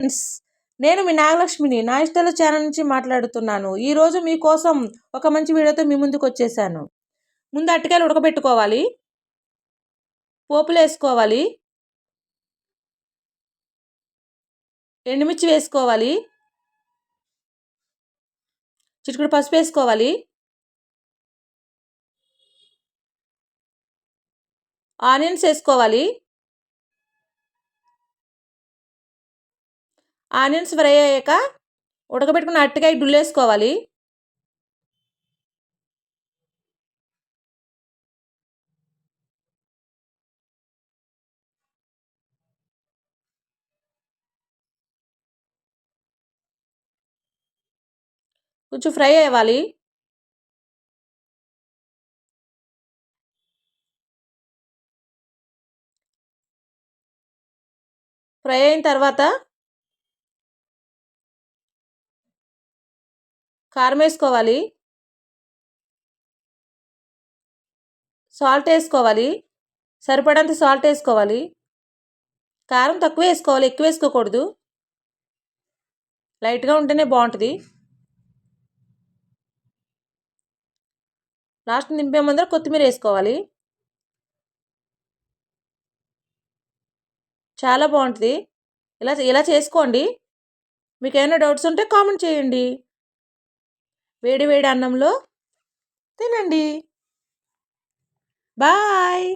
Friends, నేను మీ నాగలక్ష్మిని నా ఇష్టాల channel నుంచి మాట్లాడుతున్నాను. ఈరోజు మీకోసం ఒక మంచి వీడియోతో మీ ముందుకు వచ్చేసాను. ముందు అరటికాయలు ఉడకబెట్టుకోవాలి, పోపులు వేసుకోవాలి, ఎండుమిర్చి వేసుకోవాలి, చిటికెడు పసుపు వేసుకోవాలి, ఆనియన్స్ వేసుకోవాలి. ఆనియన్స్ ఫ్రై అయ్యాక ఉడకబెట్టుకున్న అరటికాయ వేసుకోవాలి. కొంచెం ఫ్రై అవ్వాలి. ఫ్రై అయిన తర్వాత కారం వేసుకోవాలి, సాల్ట్ వేసుకోవాలి, సరిపడంత సాల్ట్ వేసుకోవాలి. కారం తక్కువ వేసుకోవాలి, ఎక్కువ వేసుకోకూడదు. లైట్గా ఉంటేనే బాగుంటుంది. లాస్ట్ నింపే ముందర కొత్తిమీర వేసుకోవాలి. చాలా బాగుంటుంది. ఇలా చేసుకోండి. మీకు ఏమైనా డౌట్స్ ఉంటే కామెంట్ చేయండి. వేడి వేడి అన్నంలో తినండి. బాయ్.